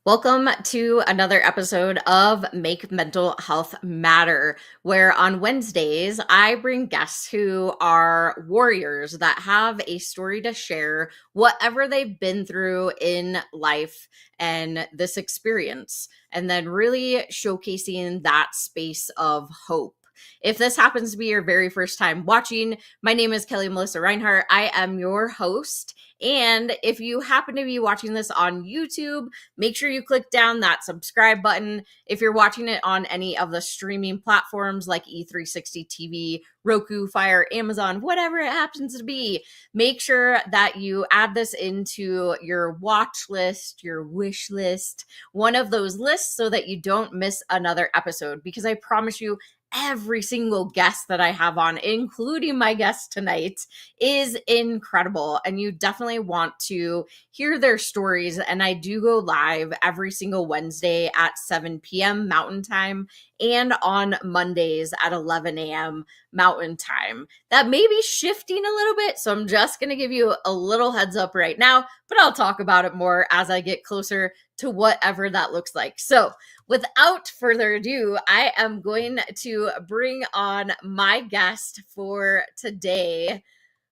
Welcome to another episode of Make Mental Health Matter, where on Wednesdays I bring guests who are warriors that have a story to share, whatever they've been through in life and this experience, and then really showcasing that space of hope. If this happens to be your very first time watching, my name is Kelli Melissa Reinhart. I am your host. And if you happen to be watching this on YouTube, make sure you click down that subscribe button. If you're watching it on any of the streaming platforms like E360 TV, Roku, Fire, Amazon, whatever it happens to be, make sure that you add this into your watch list, your wish list, one of those lists so that you don't miss another episode. Because I promise you, every single guest that I have on, including my guest tonight, is incredible. And you definitely want to hear their stories. And I do go live every single Wednesday at 7 p.m. Mountain Time and on Mondays at 11 a.m. Mountain Time. That may be shifting a little bit. So I'm just going to give you a little heads up right now, but I'll talk about it more as I get closer to whatever that looks like. So without further ado, I am going to bring on my guest for today.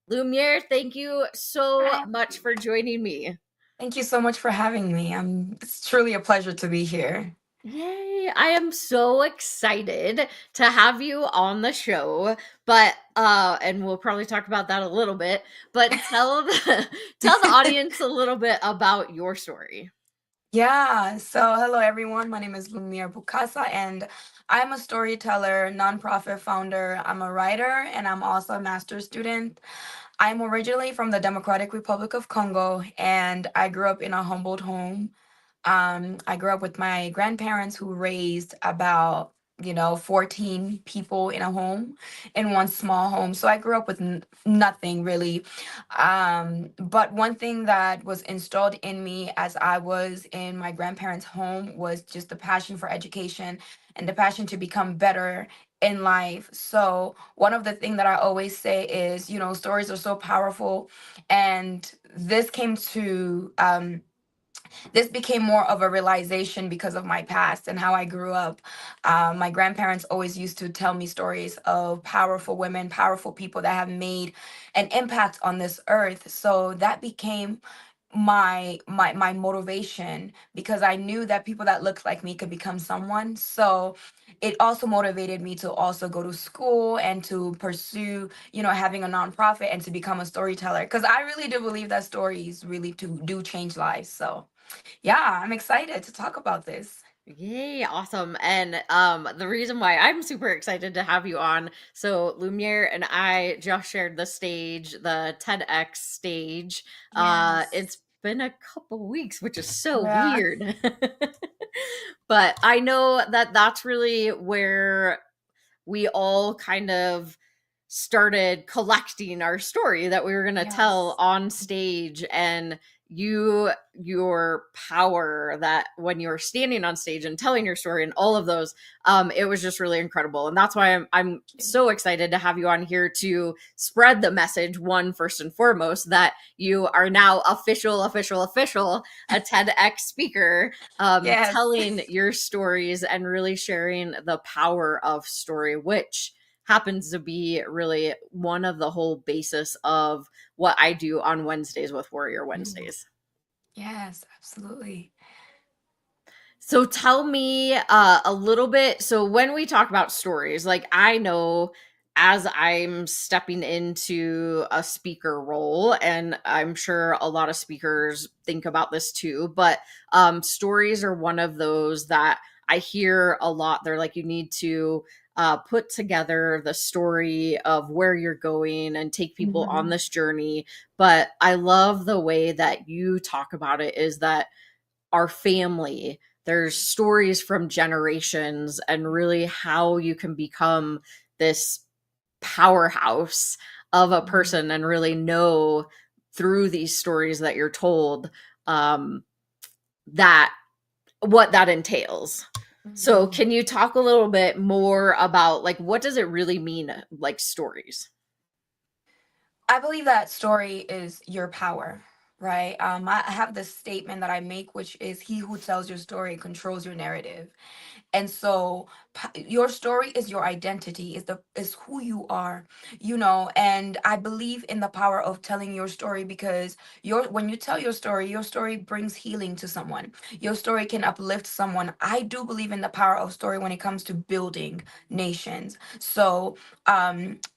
Lumiere, thank you so much for joining me. Thank you so much for having me. It's truly a pleasure to be here. Yay, I am so excited to have you on the show. But and we'll probably talk about that a little bit, but tell the audience a little bit about your story. Yeah, so hello everyone. My name is Lumiere Bukasa and I'm a storyteller, nonprofit founder. I'm a writer and I'm also a master's student. I'm originally from the Democratic Republic of Congo and I grew up in a humbled home. I grew up with my grandparents who raised about 14 people in a home, in one small home. So I grew up with nothing really. But one thing that was installed in me as I was in my grandparents' home was just the passion for education and the passion to become better in life. So one of the things that I always say is, stories are so powerful. And this became more of a realization because of my past and how I grew up. My grandparents always used to tell me stories of powerful women, powerful people that have made an impact on this earth. So that became my motivation, because I knew that people that looked like me could become someone. So it also motivated me to also go to school and to pursue, having a nonprofit and to become a storyteller, because I really do believe that stories really do change lives. So yeah, I'm excited to talk about this. Yay, awesome. And the reason why I'm super excited to have you on, so Lumiere and I just shared the stage, the TEDx stage. Yes. It's been a couple weeks, which is so Yeah. weird. But I know that that's really where we all kind of started collecting our story that we were going to tell Yes. on stage. And your power that when you're standing on stage and telling your story and all of those, it was just really incredible. And that's why I'm so excited to have you on here to spread the message, one, first and foremost, that you are now official a TEDx speaker, Yes. telling your stories and really sharing the power of story, which happens to be really one of the whole basis of what I do on Wednesdays with Warrior Mm. Wednesdays. Yes, absolutely. So tell me a little bit. So when we talk about stories, like I know as I'm stepping into a speaker role, and I'm sure a lot of speakers think about this too, but stories are one of those that I hear a lot. They're like, you need to put together the story of where you're going and take people on Mhm. this journey. But I love the way that you talk about it is that our family, there's stories from generations and really how you can become this powerhouse of a Mhm. person and really know through these stories that you're told, that what that entails. So Mhm. can you talk a little bit more about like what does it really mean, like stories? I believe that story is your power. right? I have this statement that I make, which is, he who tells your story controls your narrative. And so your story is your identity, is who you are, and I believe in the power of telling your story, because when you tell your story brings healing to someone. Your story can uplift someone. I do believe in the power of story when it comes to building nations. So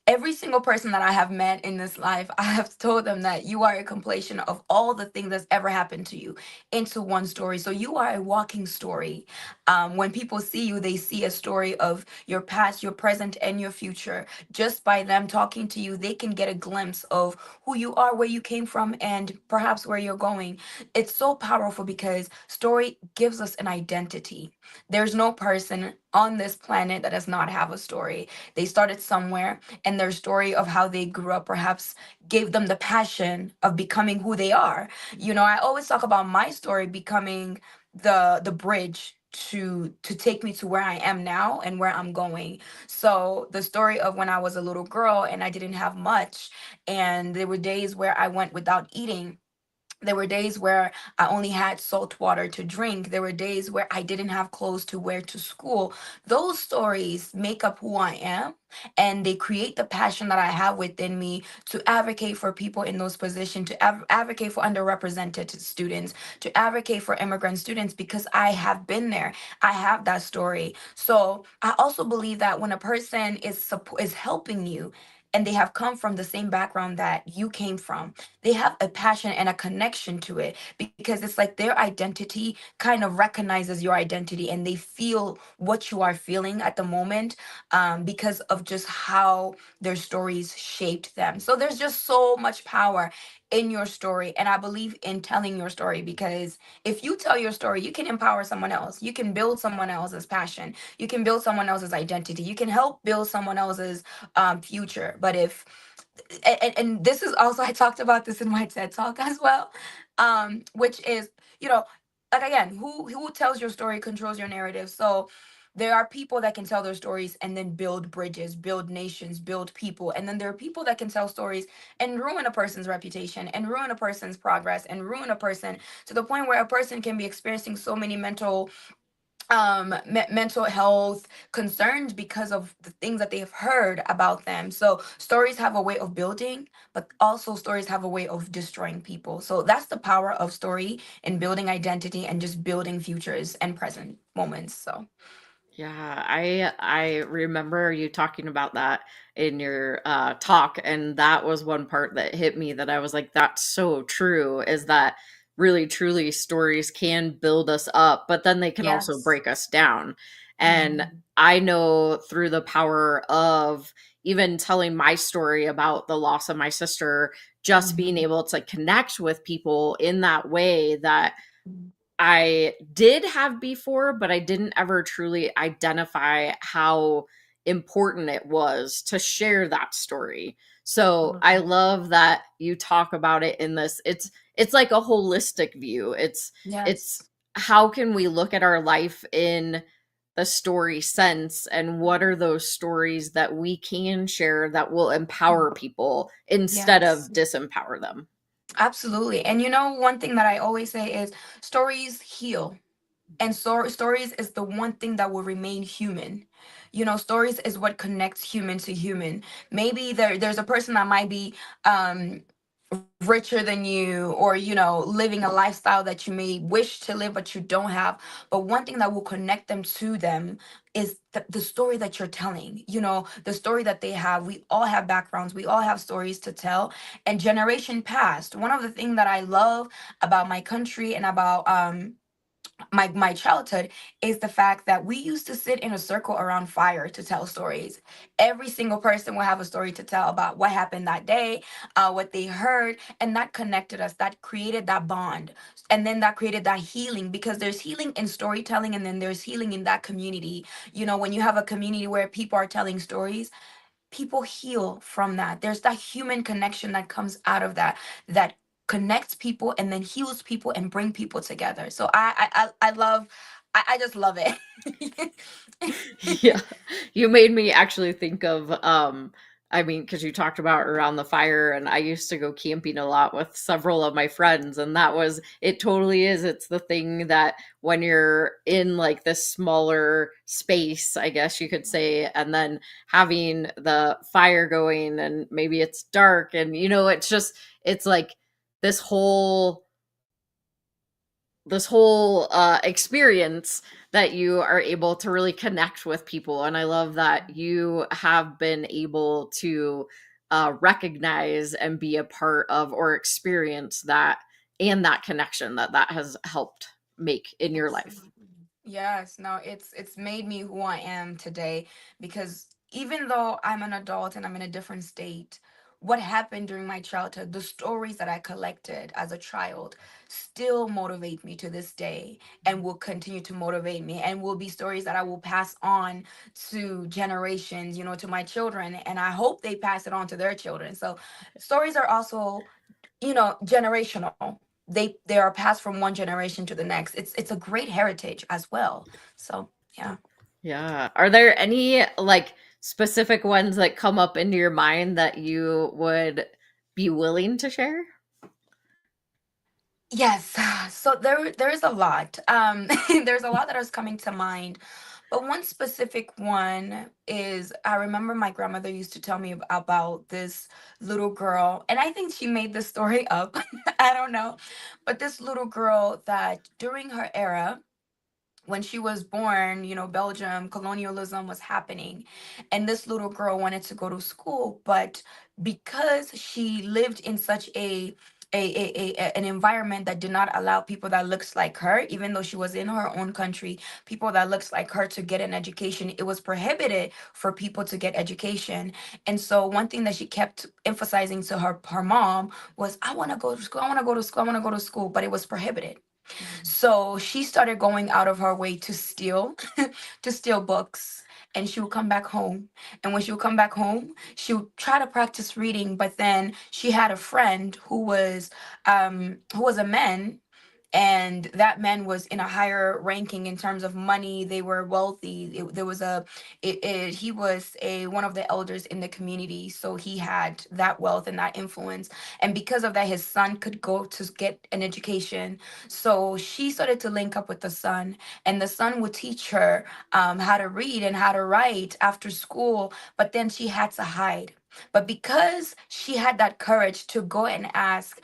every single person that I have met in this life, I have told them that you are a compilation of all the things that's ever happened to you into one story. So you are a walking story. When people see you, they see a story of your past, your present, and your future. Just by them talking to you, they can get a glimpse of who you are, where you came from, and perhaps where you're going. It's so powerful because story gives us an identity. There's no person on this planet that does not have a story. They started somewhere, and their story of how they grew up perhaps gave them the passion of becoming who they are. I always talk about my story becoming the bridge to take me to where I am now and where I'm going. So the story of when I was a little girl and I didn't have much, and there were days where I went without eating. There were days where I only had salt water to drink. There were days where I didn't have clothes to wear to school. Those stories make up who I am, and they create the passion that I have within me to advocate for people in those positions, to advocate for underrepresented students, to advocate for immigrant students, because I have been there. I have that story. So I also believe that when a person is helping you, and they have come from the same background that you came from, they have a passion and a connection to it, because it's like their identity kind of recognizes your identity, and they feel what you are feeling at the moment, because of just how their stories shaped them. So there's just so much power in your story, and I believe in telling your story, because if you tell your story, you can empower someone else, you can build someone else's passion, you can build someone else's identity, you can help build someone else's future. But if and this is also, I talked about this in my TED talk as well, which is, you know like, again, who tells your story controls your narrative. So there are people that can tell their stories and then build bridges, build nations, build people, and then there are people that can tell stories and ruin a person's reputation, and ruin a person's progress, and ruin a person to the point where a person can be experiencing so many mental health concerns because of the things that they have heard about them. So stories have a way of building, but also stories have a way of destroying people. So that's the power of story in building identity and just building futures and present moments. So Yeah, I remember you talking about that in your talk, and that was one part that hit me that I was like, that's so true, is that really truly stories can build us up, but then they can also yes. break us down. And Mhm. I know through the power of even telling my story about the loss of my sister, just being Mhm. able to connect with people in that way that Mhm. I did have before, but I didn't ever truly identify how important it was to share that story. So I Absolutely. love that you talk about it in this. It's like a holistic view. It's Yes. how can we look at our life in the story sense, and what are those stories that we can share that will empower people instead Yes. of disempower them. Absolutely. And one thing that I always say is stories heal. And stories is the one thing that will remain human. Stories is what connects human to human. Maybe there's a person that might be um richer than you, or living a lifestyle that you may wish to live but you don't have, but one thing that will connect them to them is the story that you're telling, the story that they have. We all have backgrounds, we all have stories to tell, and generation past. One of the things that I love about my country and about my childhood is the fact that we used to sit in a circle around fire to tell stories. Every single person will have a story to tell about what happened that day, what they heard, and that connected us, that created that bond, and then that created that healing, because there's healing in storytelling, and then there's healing in that community. When you have a community where people are telling stories, people heal from that. There's that human connection that comes out of that connects people and then heals people and bring people together. So I love, I just love it. Yeah. You made me actually think of I mean, because you talked about around the fire, and I used to go camping a lot with several of my friends, and that was it. Totally is. It's the thing that when you're in like this smaller space, I guess you could say, and then having the fire going, and maybe it's dark, and it's just it's like this whole experience that you are able to really connect with people. And I love that you have been able to recognize and be a part of or experience that, and that connection that has helped make in your life. Absolutely. Yes, no, it's made me who I am today because even though I'm an adult and I'm in a different state, what happened during my childhood, the stories that I collected as a child still motivate me to this day and will continue to motivate me and will be stories that I will pass on to generations, to my children, and I hope they pass it on to their children. So stories are also generational. They are passed from one generation to the next. It's a great heritage as well. So yeah. Yeah. Are there any like specific ones that come up into your mind that you would be willing to share? Yes. So there is a lot. There's a lot that is coming to mind. But one specific one is I remember my grandmother used to tell me about this little girl, and I think she made the story up. I don't know. But this little girl that during her era, when she was born, Belgium colonialism was happening, and this little girl wanted to go to school, but because she lived in such an environment that did not allow people that looks like her, even though she was in her own country, people that looks like her to get an education, it was prohibited for people to get education. And so one thing that she kept emphasizing to her mom was, I want to go to school, I want to go to school, I want to go to school, but it was prohibited. So she started going out of her way to steal, to steal books. And she would come back home. And when she would come back home, she would try to practice reading. But then she had a friend who was a man, and that man was in a higher ranking in terms of money. They were wealthy. There was he was a one of the elders in the community, so he had that wealth and that influence, and because of that his son could go to get an education. So she started to link up with the son, and the son would teach her how to read and how to write after school, but then she had to hide. But because she had that courage to go and ask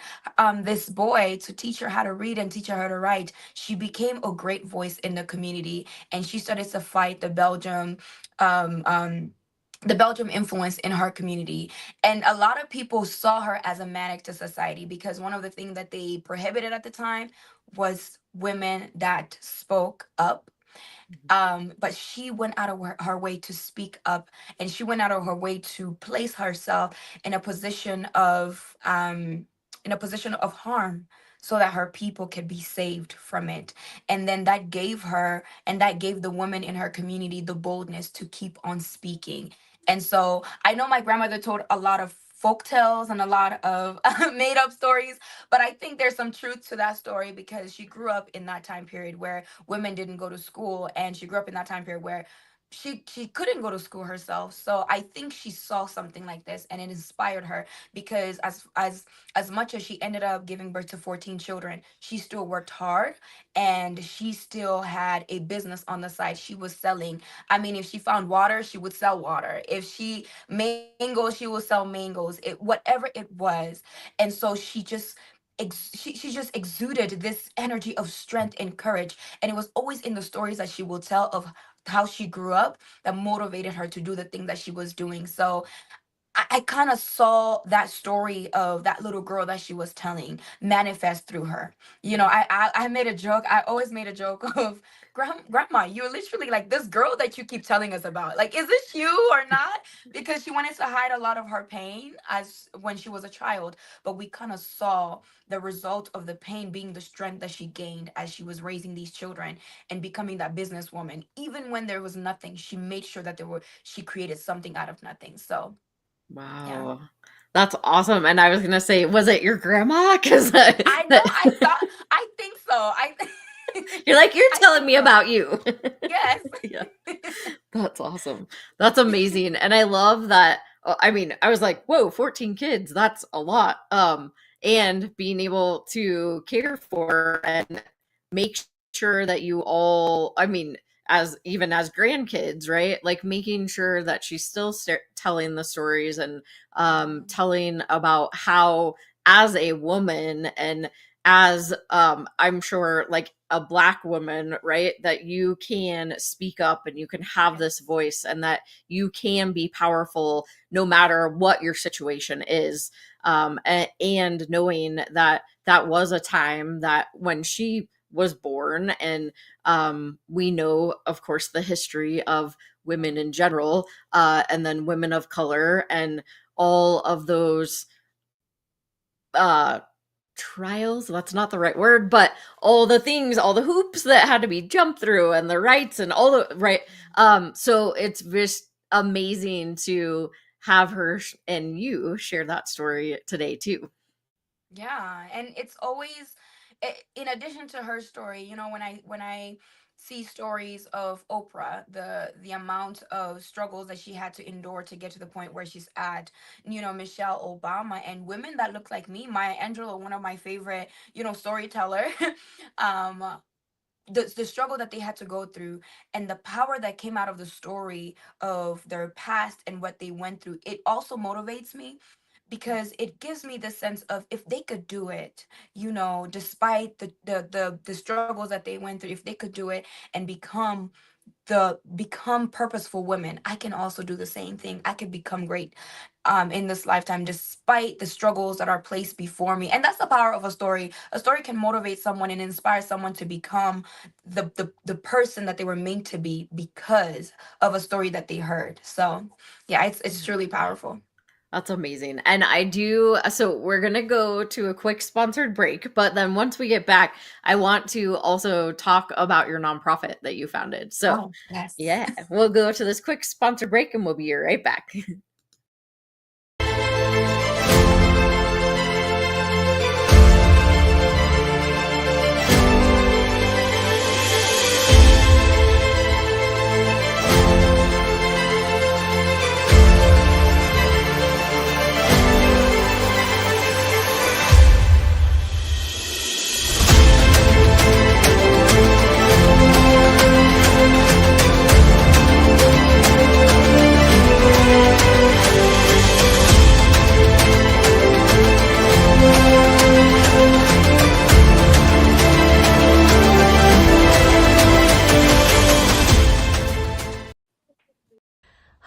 this boy to teach her how to read and teach her how to write, she became a great voice in the community, and she started to fight um, um, the Belgium influence in her community. And a lot of people saw her as a manic to society because one of the things that they prohibited at the time was women that spoke up. But she went out of her way to speak up, and she went out of her way to place herself in a position of harm so that her people could be saved from it. And then that gave her and that gave the women in her community the boldness to keep on speaking. And so I know my grandmother told a lot of folk tales and a lot of made up stories, but I think there's some truth to that story because she grew up in that time period where women didn't go to school, and she grew up in that time period where she couldn't go to school herself. So I think she saw something like this and it inspired her, because as much as she ended up giving birth to 14 children, she still worked hard, and she still had a business on the side. She was selling. I mean, if she found water, she would sell water. If she mangoes, she would sell mangoes. It whatever it was. And so she just exuded this energy of strength and courage, and it was always in the stories that she will tell of how she grew up that motivated her to do the thing that she was doing. So I kind of saw that story of that little girl that she was telling manifest through her. I made a joke. I always made a joke of grandma, you're literally like this girl that you keep telling us about. Like, is this you or not? Because she wanted to hide a lot of her pain as when she was a child, but we kind of saw the result of the pain being the strength that she gained as she was raising these children and becoming that businesswoman. Even when there was nothing, she made sure that she created something out of nothing. So yeah. Wow. That's awesome. And I was gonna say, was it your grandma? Because I know. I think so. you're like, you're I telling think me so. about you. Yes. Yeah. That's awesome. That's amazing. And I love that. I mean, I was like, whoa, 14 kids, that's a lot. And being able to care for and make sure that you all, I mean, as even as grandkids, right? Like making sure that she's still telling the stories and telling about how, as a woman and as I'm sure like a black woman, right, that you can speak up and you can have this voice and that you can be powerful no matter what your situation is. And knowing that that was a time that when she was born, and we know, of course, the history of women in general, and then women of color, and all of those uh, trials, that's not the right word, but all the things, all the hoops that had to be jumped through and the rights and all the right. So it's just amazing to have her and you share that story today too. Yeah, and it's always in addition to her story, when I see stories of Oprah, the amount of struggles that she had to endure to get to the point where she's at, Michelle Obama and women that look like me, Maya Angelou, one of my favorite, storyteller. um the struggle that they had to go through and the power that came out of the story of their past and what they went through, it also motivates me because it gives me the sense of if they could do it, despite the struggles that they went through, if they could do it and become purposeful women, I can also do the same thing. I could become great in this lifetime despite the struggles that are placed before me. And that's the power of a story. A story can motivate someone and inspire someone to become the person that they were meant to be because of a story that they heard. So yeah, it's truly powerful. That's amazing. And I do, so we're going to go to a quick sponsored break, but then once we get back, I want to also talk about your nonprofit that you founded. So, Oh, yes. yeah, we'll go to this quick sponsored break and we'll be right back.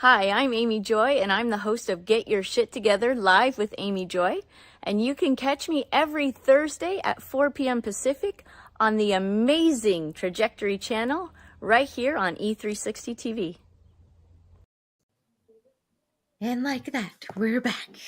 Hi, I'm Amy Joy, and I'm the host of Get Your Shit Together Live with Amy Joy. And you can catch me every Thursday at 4 p.m. Pacific on the amazing Trajectory channel right here on E360 TV. And like that, we're back.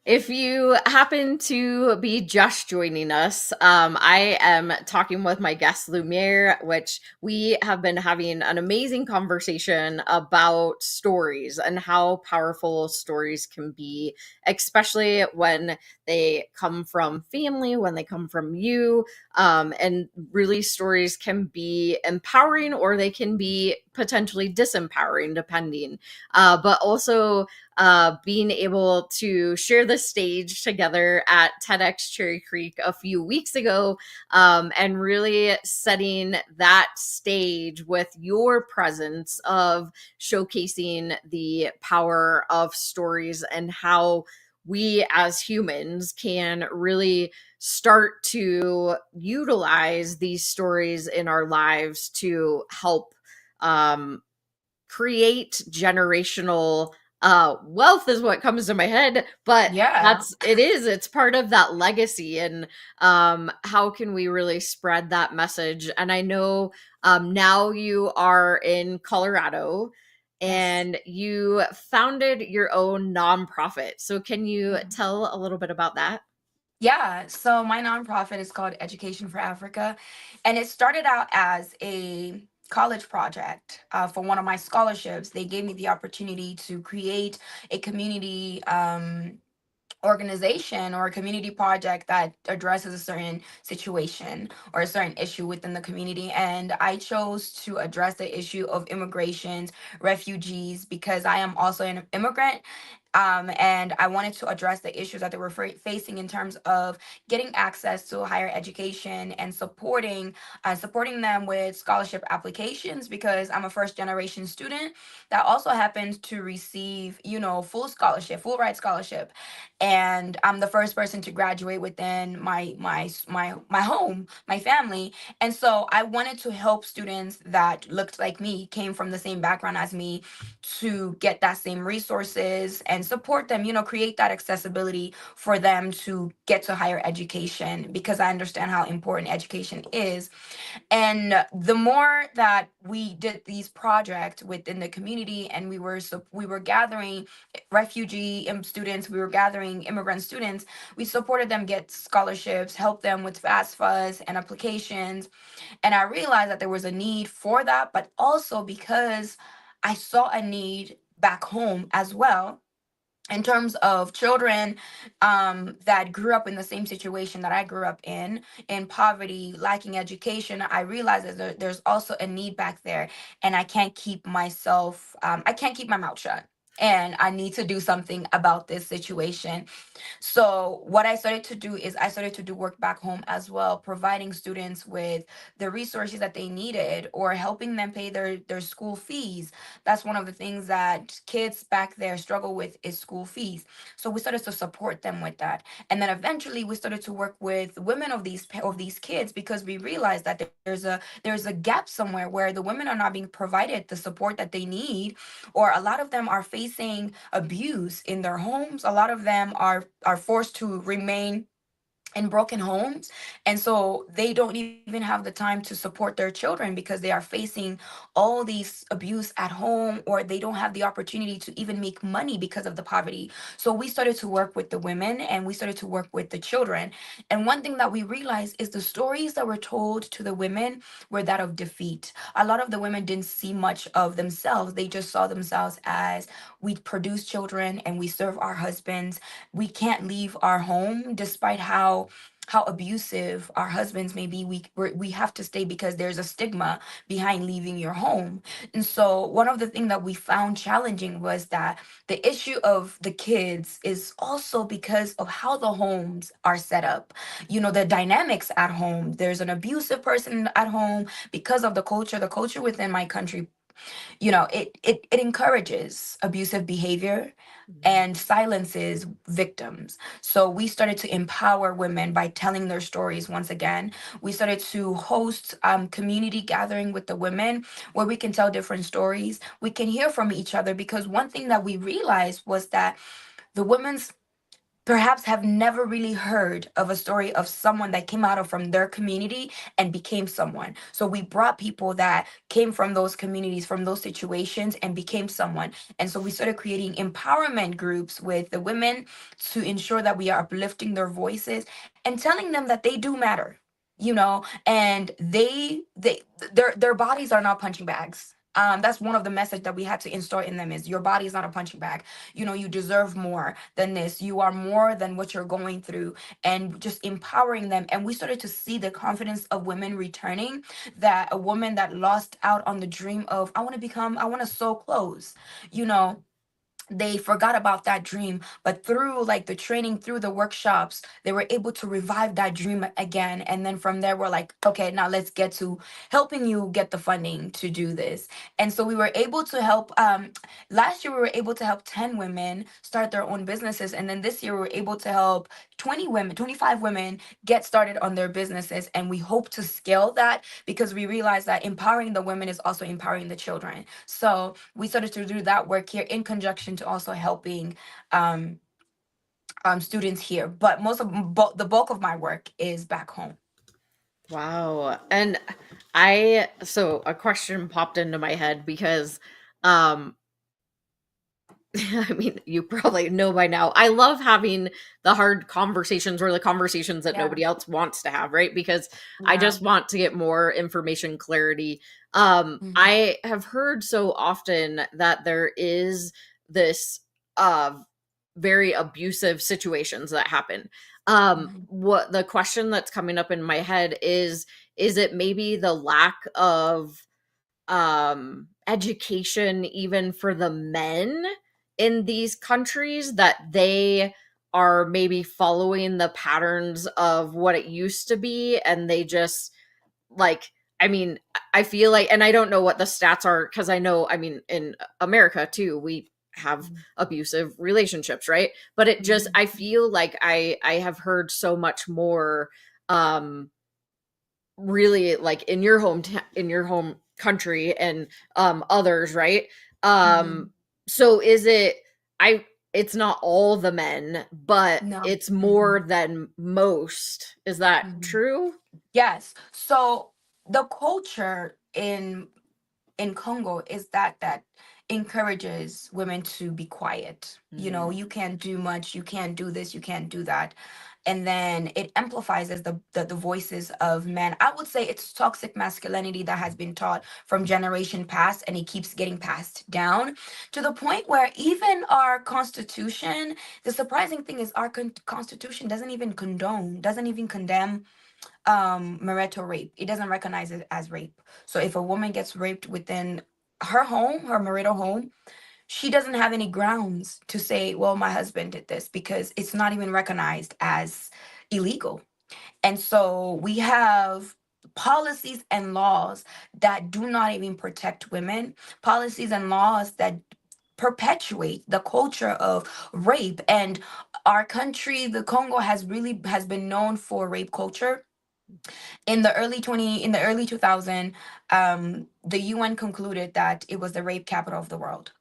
If you happen to be just joining us, I am talking with my guest Lumiere, which we have been having an amazing conversation about stories and how powerful stories can be, especially when they come from family, when they come from you. And really, stories can be empowering or they can be potentially disempowering, depending. But also being able to share the stage together at TEDx Cherry Creek a few weeks ago, and really setting that stage with your presence of showcasing the power of stories and how we as humans can really start to utilize these stories in our lives to help um, create generational wealth is what comes to my head, but Yeah. it's part of that legacy. And how can we really spread that message? And I know now you are in Colorado Yes. and you founded your own nonprofit, so can you tell a little bit about that? Yeah, so my nonprofit is called Education for Africa, and it started out as a college project for one of my scholarships. They gave me the opportunity to create a community organization or a community project that addresses a certain situation or a certain issue within the community. And I chose to address the issue of immigrations, refugees, because I am also an immigrant. And I wanted to address the issues that they were facing in terms of getting access to higher education and supporting them with scholarship applications, because I'm a first generation student that also happens to receive, full scholarship, full ride scholarship, and I'm the first person to graduate within my home, my family. And so I wanted to help students that looked like me, came from the same background as me, to get that same resources and support them, create that accessibility for them to get to higher education, because I understand how important education is. And the more that we did these projects within the community, and we were gathering refugee students, we were gathering immigrant students, we supported them get scholarships, helped them with FAFSAs and applications. And I realized that there was a need for that, but also because I saw a need back home as well, in terms of children that grew up in the same situation that I grew up in poverty, lacking education. I realized that there's also a need back there, and I can't keep my mouth shut. And I need to do something about this situation. So what I started to do is I started to do work back home as well, providing students with the resources that they needed, or helping them pay their school fees. That's one of the things that kids back there struggle with, is school fees. So we started to support them with that. And then eventually we started to work with women of these kids, because we realized that there's a gap somewhere where the women are not being provided the support that they need, or a lot of them are facing abuse in their homes. A lot of them are forced to remain in broken homes, and so they don't even have the time to support their children, because they are facing all these abuse at home, or they don't have the opportunity to even make money because of the poverty. So we started to work with the women, and we started to work with the children. And one thing that we realized is the stories that were told to the women were that of defeat. A lot of the women didn't see much of themselves. They just saw themselves as, we produce children and we serve our husbands, we can't leave our home despite how abusive our husbands may be. We have to stay because there's a stigma behind leaving your home. And so one of the things that we found challenging was that the issue of the kids is also because of how the homes are set up. The dynamics at home, there's an abusive person at home, because of the culture within my country. It encourages abusive behavior and silences victims. So we started to empower women by telling their stories. Once again, we started to host community gathering with the women, where we can tell different stories, we can hear from each other, because one thing that we realized was that the women's perhaps have never really heard of a story of someone that came out of from their community and became someone. So we brought people that came from those communities, from those situations, and became someone. And so we started creating empowerment groups with the women, to ensure that we are uplifting their voices and telling them that they do matter, and their bodies are not punching bags. That's one of the message that we had to install in them, is your body is not a punching bag. You deserve more than this. You are more than what you're going through, and just empowering them. And we started to see the confidence of women returning, that a woman that lost out on the dream of, I want to sew clothes, you know, they forgot about that dream, but through like the training, through the workshops, they were able to revive that dream again. And then from there, we're like, okay, now let's get to helping you get the funding to do this. And so we were able to help, last year we were able to help 10 women start their own businesses, and then this year we were able to help 25 women get started on their businesses. And we hope to scale that, because we realize that empowering the women is also empowering the children. So we started to do that work here, in conjunction to also helping um, students here. But the bulk of my work is back home. Wow. And so a question popped into my head, because I mean, you probably know by now, I love having the hard conversations, or the conversations that Yeah, nobody else wants to have, right? Because I yeah. just want to get more information clarity. Mhm. I have heard so often that there is this very abusive situations that happen. Mhm. What the question that's coming up in my head is it maybe the lack of education even for the men in these countries, that they are maybe following the patterns of what it used to be, and they just like, I mean, I feel like, and I don't know what the stats are, because I know, I mean, in America too, we have abusive relationships, right? But it just, Mhm. I feel like I have heard so much more, um really, like in your home country, and others, right? um Mhm. so is it, I it's not all the men, but No. it's Mhm. more than most. Is that Mhm. true? Yes. So the culture in Congo is that encourages women to be quiet. You know, Mm. you can't do much, you can't do this, you can't do that. And then it amplifies as the voices of men. I would say it's toxic masculinity that has been taught from generation past, and it keeps getting passed down to the point where even our constitution, the surprising thing is our constitution doesn't even condone, doesn't even condemn marital rape. It doesn't recognize it as rape. So if a woman gets raped within her home, her marital home, she doesn't have any grounds to say, well, my husband did this, because it's not even recognized as illegal. And so we have policies and laws that do not even protect women, policies and laws that perpetuate the culture of rape. And our country, the Congo, has been known for rape culture. In the early 2000, the UN concluded that it was the rape capital of the world.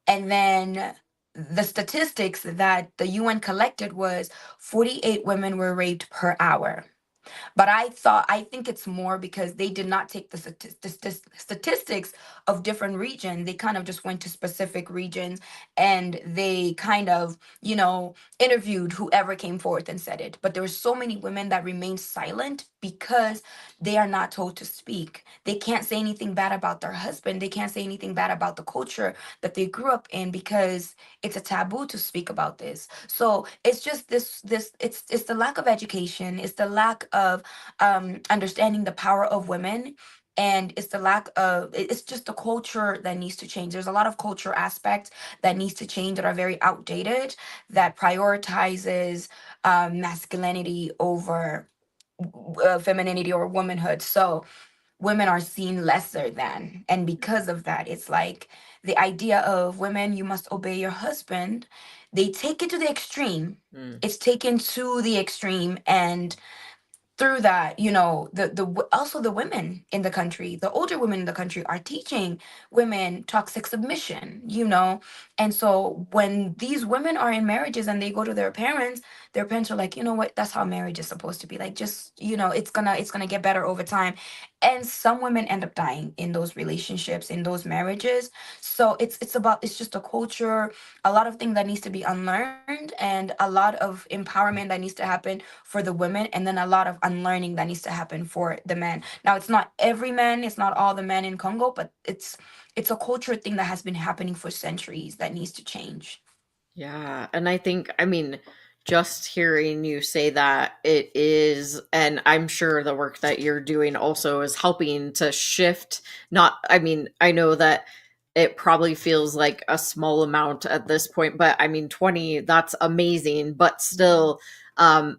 And then the statistics that the UN collected was 48 women were raped per hour. But I think it's more because they did not take the statistics of different regions. They kind of just went to specific regions, and they kind of, interviewed whoever came forth and said it. But there were so many women that remained silent because they are not told to speak. They can't say anything bad about their husband. They can't say anything bad about the culture that they grew up in, because it's a taboo to speak about this. So it's just it's the lack of education, it's the lack of understanding the power of women, and it's the lack of it's just the culture that needs to change. There's a lot of culture aspects that needs to change that are very outdated, that prioritizes masculinity over femininity or womanhood. So women are seen lesser than, and because of that, it's like the idea of women, you must obey your husband, they take it to the extreme. Mm. It's taken to the extreme, and through that, also the women in the country, the older women in the country are teaching women toxic submission, and so when these women are in marriages and they go to their parents are like, you know what, that's how marriage is supposed to be, like, just, it's gonna get better over time. And some women end up dying in those relationships, in those marriages. So it's just a culture, a lot of things that needs to be unlearned, and a lot of empowerment that needs to happen for the women, and then a lot of unlearning that needs to happen for the men. Now, it's not every man, it's not all the men in Congo, but it's a culture thing that has been happening for centuries that needs to change. Yeah, and I think, I mean, just hearing you say that, it is, and I'm sure the work that you're doing also is helping to shift. Not, I mean, I know that it probably feels like a small amount at this point, but I mean, 20, that's amazing, but still,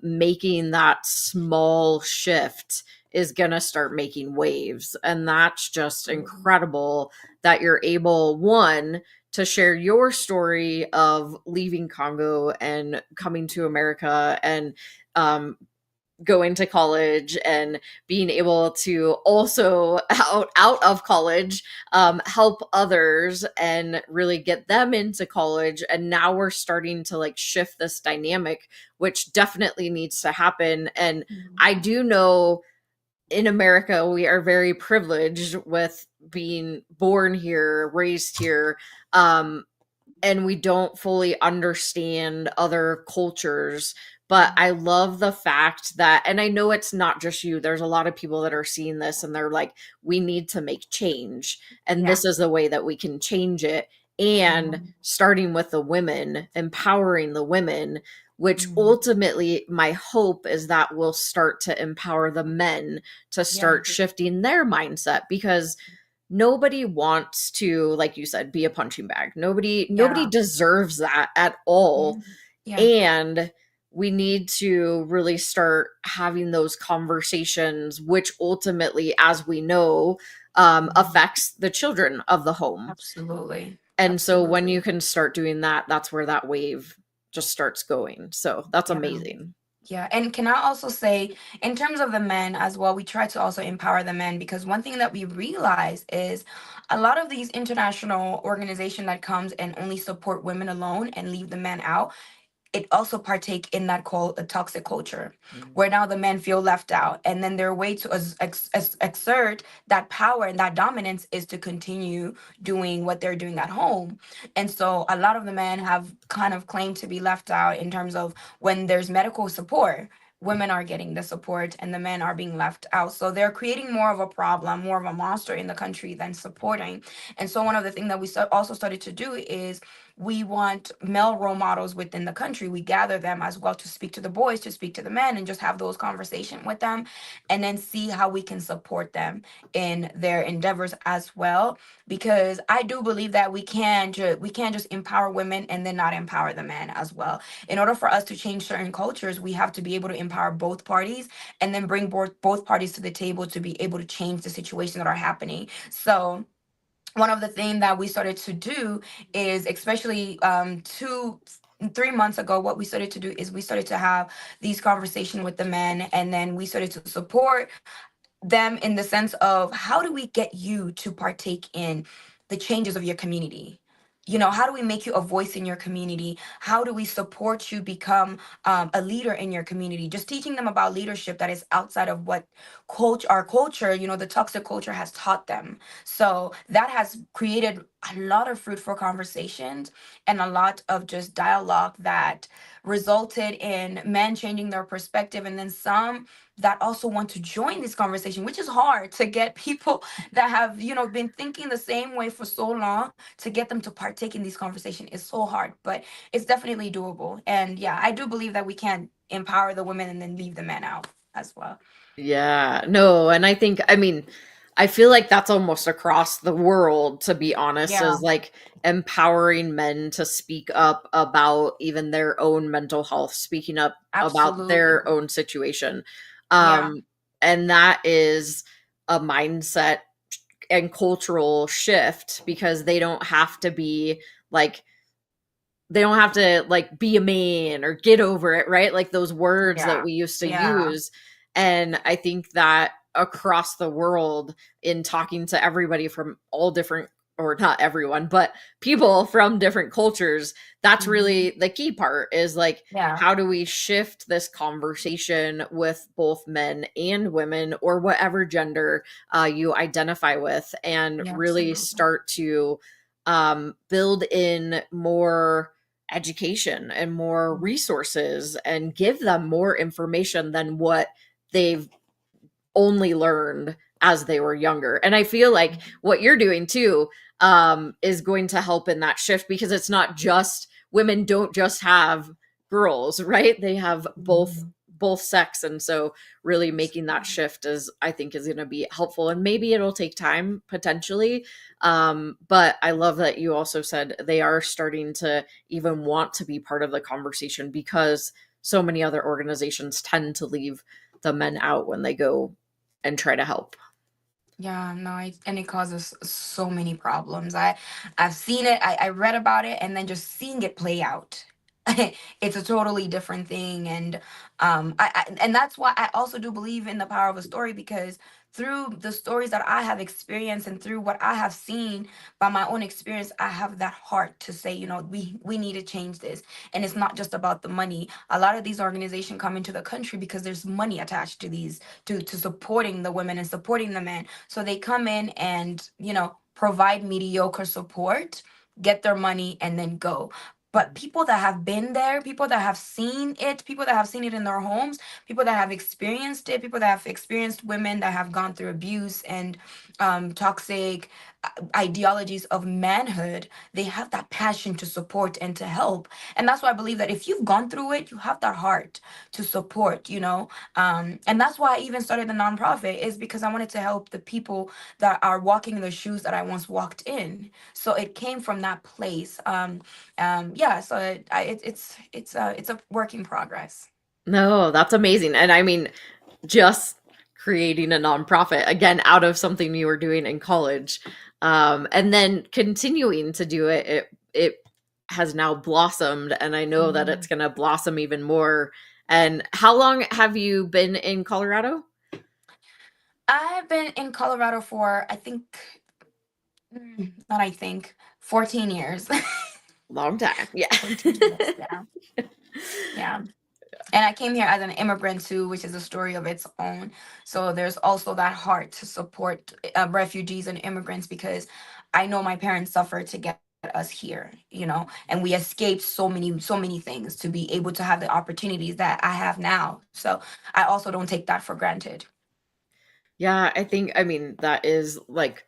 making that small shift is gonna start making waves, and that's just Absolutely. incredible that you're able, one, to share your story of leaving Congo and coming to America, and um, going to college, and being able to also out of college, help others and really get them into college. And now we're starting to like shift this dynamic, which definitely needs to happen. And Mhm. I do know in America, we are very privileged with being born here, raised here, um, and we don't fully understand other cultures. But I love the fact that, and I know it's not just you, there's a lot of people that are seeing this and they're like, we need to make change, and Yeah. this is the way that we can change it. and Mhm. starting with the women, empowering the women, which Mhm. ultimately my hope is that will start to empower the men to Yeah. start shifting their mindset, because nobody wants to, like you said, be a punching bag. Nobody Yeah. deserves that at all. Mhm. Yeah. And we need to really start having those conversations, which ultimately, as we know, Mhm. affects the children of the home. Absolutely. And so when you Absolutely. can start doing that, that's where that wave just starts going. So that's Yeah. amazing. Yeah, and can I also say, in terms of the men as well, we try to also empower the men, because one thing that we realize is a lot of these international organization that comes and only support women alone and leave the men out, it also partake in that a toxic culture, where now the men feel left out, and then their way to exert that power and that dominance is to continue doing what they're doing at home. And so a lot of the men have kind of claimed to be left out in terms of when there's medical support, women are getting the support and the men are being left out, so they're creating more of a problem, more of a monster in the country than supporting. And so one of the things that we also started to do is we want male role models within the country. We gather them as well to speak to the boys, to speak to the men, and just have those conversations with them, and then see how we can support them in their endeavors as well. Because I do believe that we can't just empower women and then not empower the men as well. In order for us to change certain cultures, we have to be able to empower both parties, and then bring both parties to the table to be able to change the situation that are happening. So one of the things that we started to do is, especially 3 months ago, what we started to do is we started to have these conversations with the men, and then we started to support them in the sense of, how do we get you to partake in the changes of your community? How do we make you a voice in your community? How do we support you become a leader in your community? Just teaching them about leadership that is outside of what our culture, the toxic culture has taught them. So that has created a lot of fruitful conversations and a lot of just dialogue that resulted in men changing their perspective, and then some that also want to join this conversation, which is hard to get people that have, been thinking the same way for so long, to get them to partake in these conversations is so hard, but it's definitely doable. And yeah, I do believe that we can empower the women and then leave the men out as well. Yeah, no, and I mean, I feel like that's almost across the world, to be honest, Yeah, is like empowering men to speak up about even their own mental health, speaking up about absolutely. their own situation. Yeah, Um, and that is a mindset and cultural shift, because like they don't have to like be a man or get over it, right? Like those words that yeah, we used to yeah, use. And I think that across the world, in talking to everybody from all different, or not everyone, but people from different cultures, that's mhm, really the key part, is like, yeah, how do we shift this conversation with both men and women, or whatever gender you identify with, and yeah, really absolutely. start to build in more education and more resources, and give them more information than what they've only learned as they were younger. And I feel like what you're doing too is going to help in that shift, because it's not just, women don't just have girls, right? They have Mhm. both sex. And so really making that shift is, I think, is going to be helpful, and maybe it'll take time potentially. But I love that you also said they are starting to even want to be part of the conversation, because so many other organizations tend to leave the men out when they go and try to help. Yeah, no, and it causes so many problems. I've seen it, I read about it, and then just seeing it play out. It's a totally different thing. And and that's why I also do believe in the power of a story, because through the stories that I have experienced and through what I have seen by my own experience, I have that heart to say, we need to change this. And it's not just about the money. A lot of these organizations come into the country because there's money attached to these, to supporting the women and supporting the men. So they come in and, provide mediocre support, get their money, and then go. But people that have been there, people that have seen it, people that have seen it in their homes, people that have experienced it, people that have experienced women that have gone through abuse and toxic ideologies of manhood, they have that passion to support and to help. And that's why I believe that if you've gone through it, you have that heart to support, you know. And that's why I even started the nonprofit, is because I wanted to help the people that are walking in the shoes that I once walked in. So it came from that place. Yeah, so it's a work in progress. No, that's amazing. And I mean, just creating a nonprofit again out of something you were doing in college, and then continuing to do it, it has now blossomed, and I know that it's Mhm. going to blossom even more. And how long have you been in Colorado? I've been in Colorado for, I think, not I think, 14 years. Long time. Yeah. 14 years, yeah. Yeah. And I came here as an immigrant too, which is a story of its own. So there's also that heart to support refugees and immigrants, because I know my parents suffered to get us here, you know, and we escaped so many things to be able to have the opportunities that I have now. So I also don't take that for granted. Yeah, I think, I mean, that is like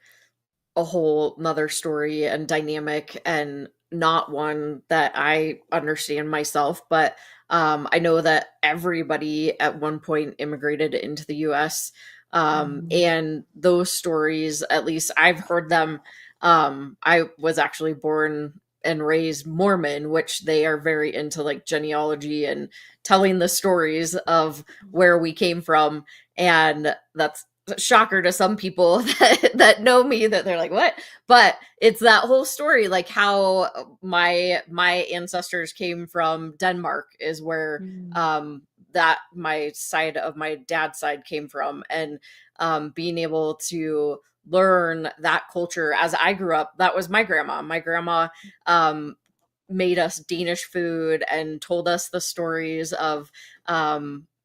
a whole nother story and dynamic, and not one that I understand myself, but I know that everybody at one point immigrated into the US. Mhm. And those stories, at least I've heard them. I was actually born and raised Mormon, which they are very into like genealogy and telling the stories of where we came from. And that's shocker to some people that know me, that they're like, what? But it's that whole story, like how my ancestors came from Denmark, is where Mhm. that my side of my dad's side came from. And being able to learn that culture as I grew up, that was my grandma um made us Danish food and told us the stories of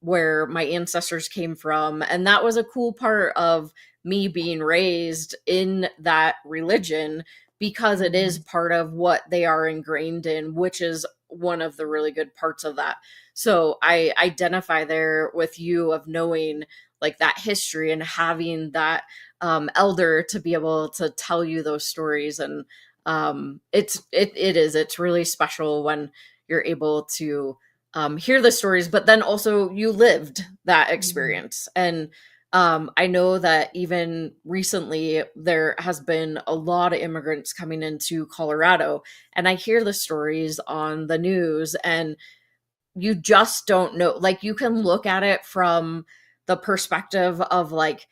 where my ancestors came from. And that was a cool part of me being raised in that religion, because it is Mhm. part of what they are ingrained in, which is one of the really good parts of that. So I identify there with you, of knowing like that history and having that elder to be able to tell you those stories. And it's really special when you're able to hear the stories, but then also you lived that Mhm. experience. And I know that even recently there has been a lot of immigrants coming into Colorado, and I hear the stories on the news, and you just don't know. Like, you can look at it from the perspective of like,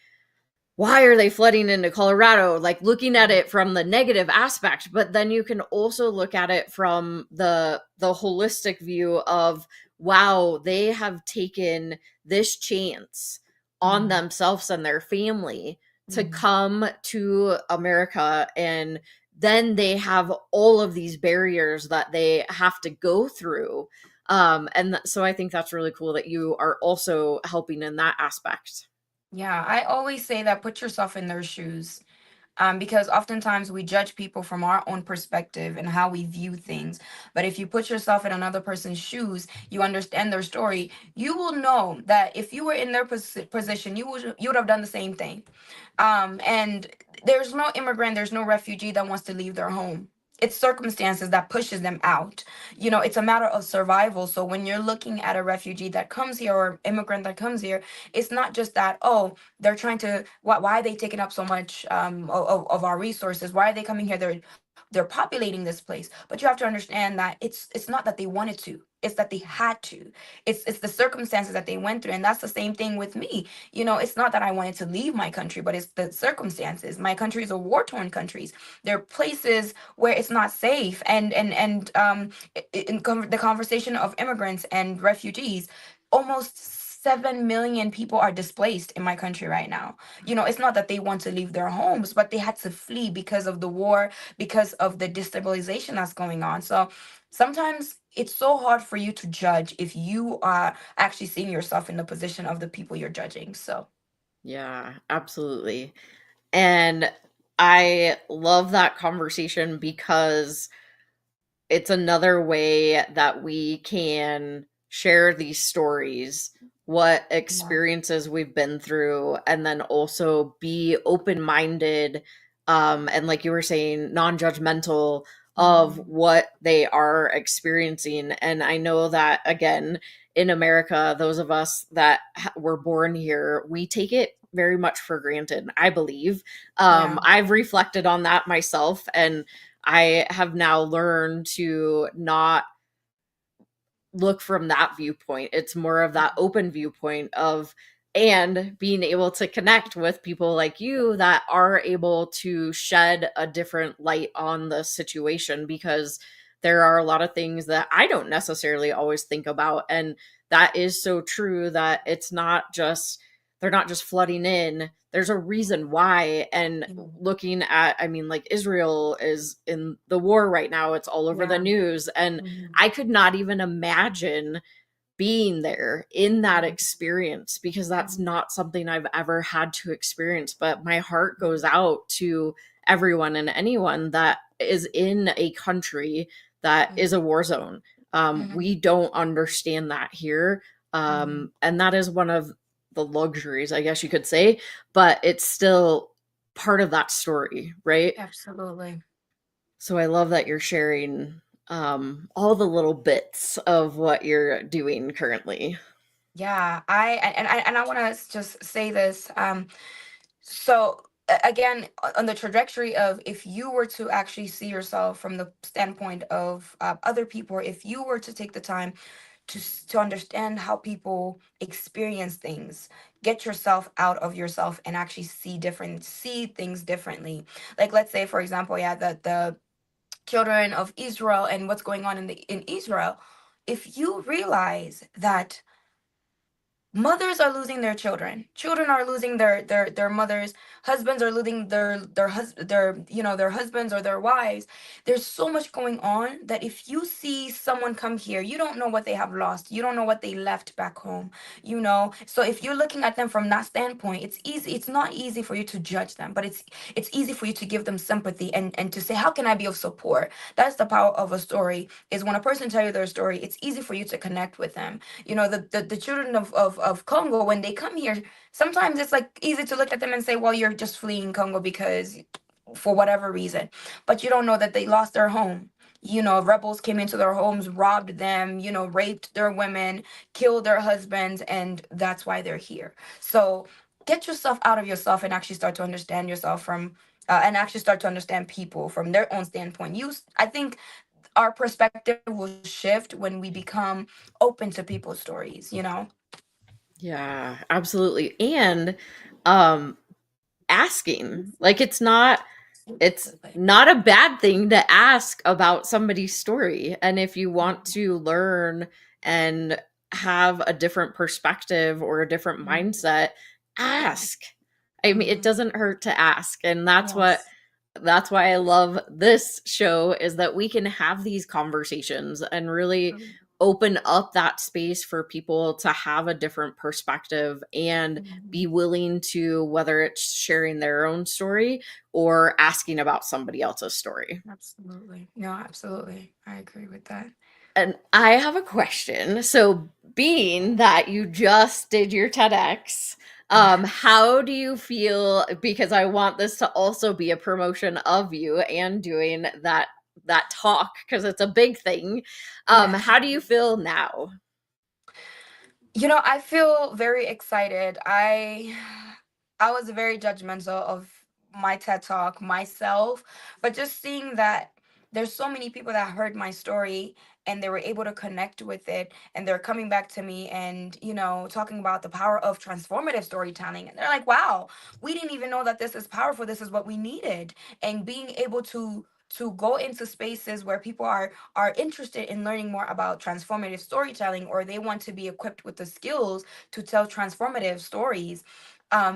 why are they flooding into Colorado? Like, looking at it from the negative aspect, but then you can also look at it from the holistic view of, wow, they have taken this chance on Mhm. themselves and their family to Mhm. come to America, and then they have all of these barriers that they have to go through. So I think that's really cool that you are also helping in that aspect. Yeah, I always say that put yourself in their shoes. Because oftentimes we judge people from our own perspective and how we view things. But if you put yourself in another person's shoes, you understand their story, you will know that if you were in their position, you would have done the same thing. And there's no immigrant, there's no refugee that wants to leave their home. It's circumstances that pushes them out. You know, it's a matter of survival. So when you're looking at a refugee that comes here, or immigrant that comes here, it's not just that, oh, they're trying to, why are they taking up so much of our resources? Why are they coming here? They're populating this place. But you have to understand that it's not that they wanted to, it's that they had to. It's the circumstances that they went through. And that's the same thing with me. You know, it's not that I wanted to leave my country, but it's the circumstances. My country is a war-torn countries. There are places where it's not safe. The conversation of immigrants and refugees, almost 7 million people are displaced in my country right now. You know, it's not that they want to leave their homes, but they had to flee because of the war, because of the destabilization that's going on. So sometimes it's so hard for you to judge if you are actually seeing yourself in the position of the people you're judging. So, Yeah, absolutely. And I love that conversation because it's another way that we can share these stories, what Yeah. experiences we've been through, and then also be open-minded, and like you were saying, non-judgmental of Mhm. what they are experiencing. And I know that, again, in America, those of us that were born here, we take it very much for granted, I believe. Yeah. I've reflected on that myself, and I have now learned to not look from that viewpoint. It's more of that open viewpoint of, and being able to connect with people like you that are able to shed a different light on the situation, because there are a lot of things that I don't necessarily always think about. And that is so true, that it's not just, they're not just flooding in. There's a reason why. And Mhm. looking at, I mean, like, Israel is in the war right now, it's all over the Yeah. news. And Mhm. I could not even imagine being there in that Mhm. experience, because that's Mhm. not something I've ever had to experience. But my heart goes out to everyone and anyone that is in a country that is a war zone. We Mhm. don't understand that here. Mhm. And that is one of the luxuries, I guess you could say, but it's still part of that story, right? Absolutely. So I love that you're sharing all the little bits of what you're doing currently. Yeah, I want to just say this. So again, on the trajectory of, if you were to actually see yourself from the standpoint of other people, or if you were to take the time to understand how people experience things, get yourself out of yourself and actually see things differently. Like, let's say, for example, yeah, the children of Israel and what's going on in Israel. If you realize that mothers are losing their children are losing their mothers, husbands are losing their husbands or their wives, there's so much going on that if you see someone come here, you don't know what they have lost, you don't know what they left back home, so if you're looking at them from that standpoint, it's not easy for you to judge them, but it's easy for you to give them sympathy and to say, how can I be of support? That's the power of a story, is when a person tell you their story, it's easy for you to connect with them. The children of Congo, when they come here, sometimes it's like easy to look at them and say, well, you're just fleeing Congo because for whatever reason, but you don't know that they lost their home. Rebels came into their homes, robbed them, raped their women, killed their husbands, and that's why they're here. So get yourself out of yourself and actually start to understand yourself from and actually start to understand people from their own standpoint. I think our perspective will shift when we become open to people's stories. Yeah, absolutely. And um asking, like, it's not a bad thing to ask about somebody's story. And if you want to learn and have a different perspective or a different Mhm. mindset, Yeah. ask. I mean, it Mhm. doesn't hurt to ask. And Yes. that's why I love this show, is that we can have these conversations and really Mhm. open up that space for people to have a different perspective and Mhm. be willing to, whether it's sharing their own story or asking about somebody else's story. Absolutely. No, absolutely. I agree with that. And I have a question. So, being that you just did your TEDx, Yeah. how do you feel? Because I want this to also be a promotion of you and doing that talk, because it's a big thing. Yes. How do you feel now? I feel very excited. I was very judgmental of my TED Talk myself, but just seeing that there's so many people that heard my story and they were able to connect with it, and they're coming back to me and talking about the power of transformative storytelling, and they're like, wow, we didn't even know that this is powerful, this is what we needed. And being able to go into spaces where people are interested in learning more about transformative storytelling, or they want to be equipped with the skills to tell transformative stories.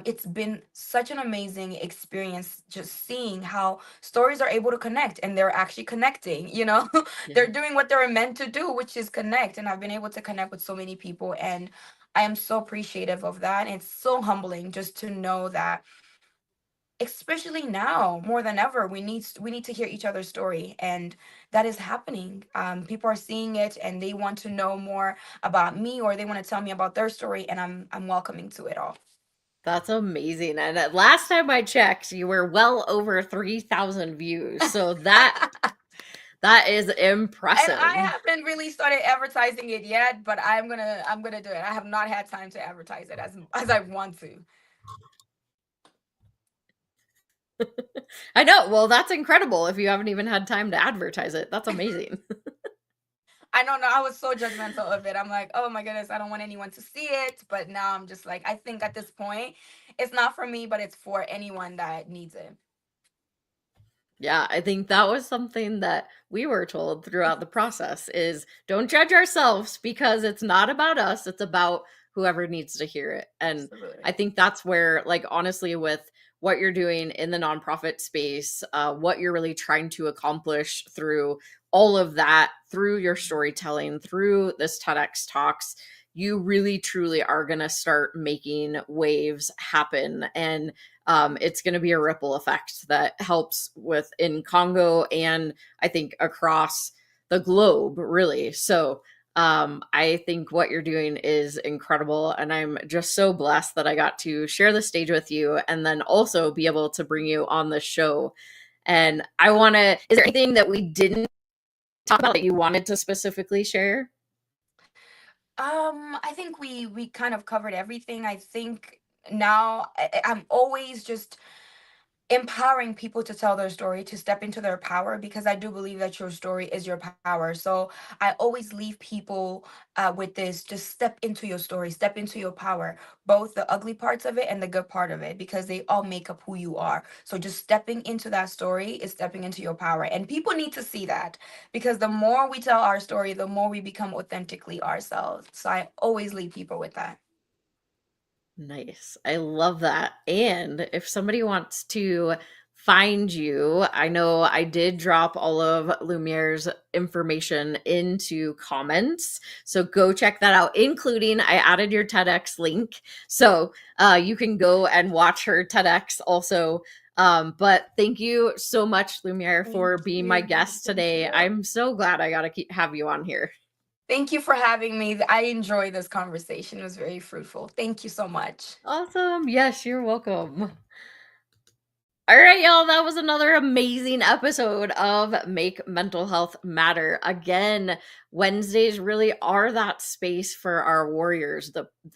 It's been such an amazing experience just seeing how stories are able to connect, and they're actually connecting. They're Yeah. doing what they're meant to do, which is connect. And I've been able to connect with so many people, and I am so appreciative of that. And it's so humbling just to know that especially now more than ever, we need to hear each other's story, and that is happening. People are seeing it, and they want to know more about me, or they want to tell me about their story, and I'm welcoming to it all. That's amazing. And last time I checked, you were well over 3,000 views. So that is And I impressive. haven't really started advertising it yet, but I'm gonna do it. I have not had time to advertise it as I want to. I know. Well, that's incredible if you haven't even had time to advertise it. That's amazing. I don't know. I was so judgmental of it. I'm like, oh my goodness, I don't want anyone to see it. But now I'm just like, I think at this point, it's not for me, but it's for anyone that needs it. Yeah, I think that was something that we were told throughout the process is don't judge ourselves because it's not about us, it's about whoever needs to hear it. And I Absolutely. think that's where, like, honestly, with what you're doing in the nonprofit space, what you're really trying to accomplish through all of that, through your storytelling, through this TEDx talks, you really truly are going to start making waves happen. And it's going to be a ripple effect that helps with in Congo and I think across the globe, really. So I think what you're doing is incredible. And I'm just so blessed that I got to share the stage with you and then also be able to bring you on the show. And I want to, is there anything that we didn't talk about that you wanted to specifically share? I think we kind of covered everything. I think now I'm always just empowering people to tell their story, to step into their power, because I do believe that your story is your power. So I always leave people with this: just step into your story, step into your power, both the ugly parts of it and the good part of it, because they all make up who you are. So just stepping into that story is stepping into your power. And people need to see that, because the more we tell our story, the more we become authentically ourselves. So I always leave people with that. Nice. I love that. And if somebody wants to find you, I know I did drop all of Lumiere's information into comments. So go check that out, including I added your TEDx link. So you can go and watch her TEDx also. But thank you so much, Lumiere, Thank for being my you. guest Thank today. you. I'm so glad I got to have you on here. Thank you for having me. I enjoyed this conversation. It was very fruitful. Thank you so much. Awesome. Yes, you're welcome. All right, y'all, that was another amazing episode of Make Mental Health Matter. Again, Wednesdays really are that space for our warriors,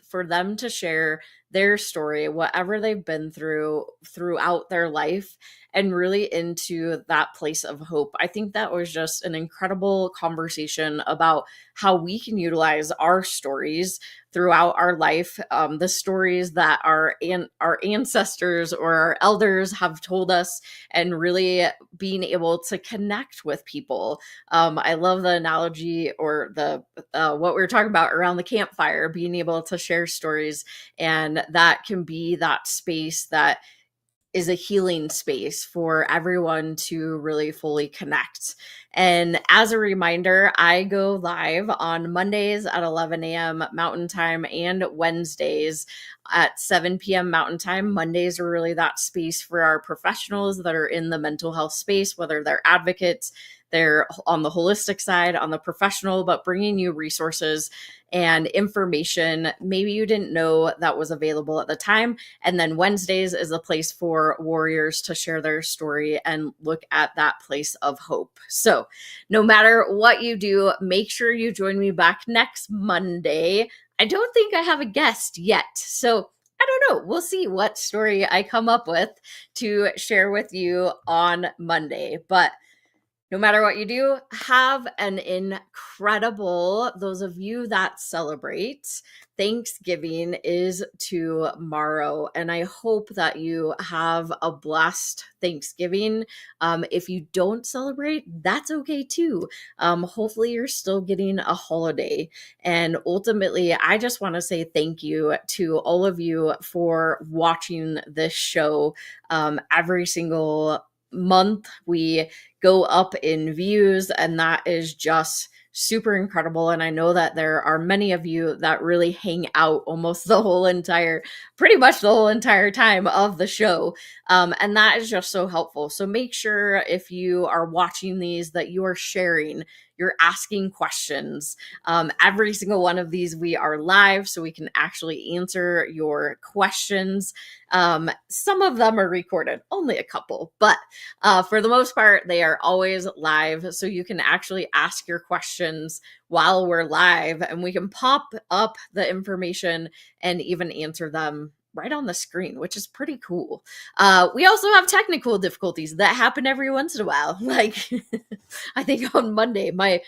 for them to share their story, whatever they've been through throughout their life, and really into that place of hope. I think that was just an incredible conversation about how we can utilize our stories throughout our life, the stories that our ancestors or our elders have told us, and really being able to connect with people. I love the analogy or the what we were talking about around the campfire, being able to share stories, and that can be that space that is a healing space for everyone to really fully connect. And as a reminder, I go live on Mondays at 11 a.m. Mountain Time and Wednesdays at 7 p.m. Mountain Time. Mondays are really that space for our professionals that are in the mental health space, whether they're advocates, they're on the holistic side, on the professional, but bringing you resources and information maybe you didn't know that was available at the time. And then Wednesdays is a place for warriors to share their story and look at that place of hope. So no matter what you do, make sure you join me back next Monday. I don't think I have a guest yet. So I don't know. We'll see what story I come up with to share with you on Monday. But no matter what you do, have an incredible, those of you that celebrate, Thanksgiving is tomorrow. And I hope that you have a blessed Thanksgiving. If you don't celebrate, that's okay too. Hopefully, you're still getting a holiday. And ultimately, I just want to say thank you to all of you for watching this show every single month. We go up in views, and that is just super incredible. And I know that there are many of you that really hang out almost the whole entire, pretty much the whole entire time of the show. And that is just so helpful. So make sure if you are watching these that you are sharing, you're asking questions. Every single one of these, we are live, so we can actually answer your questions. Some of them are recorded, only a couple, but for the most part, they are always live. So you can actually ask your questions while we're live, and we can pop up the information and even answer them right on the screen, which is pretty cool. We also have technical difficulties that happen every once in a while. Like I think on Monday, my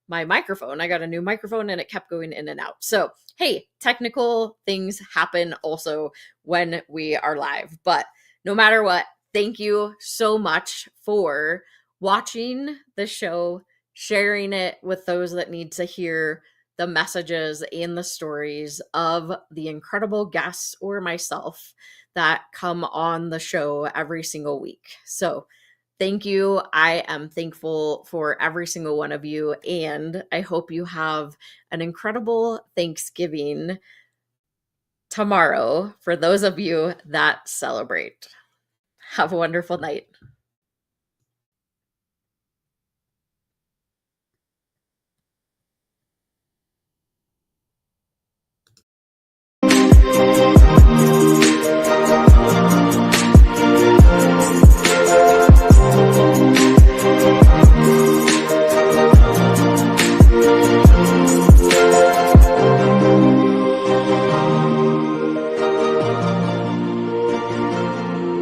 microphone, I got a new microphone and it kept going in and out. So hey, technical things happen also when we are live. But no matter what, thank you so much for watching the show, sharing it with those that need to hear the messages and the stories of the incredible guests or myself that come on the show every single week. So thank you. I am thankful for every single one of you, and I hope you have an incredible Thanksgiving tomorrow for those of you that celebrate. Have a wonderful night.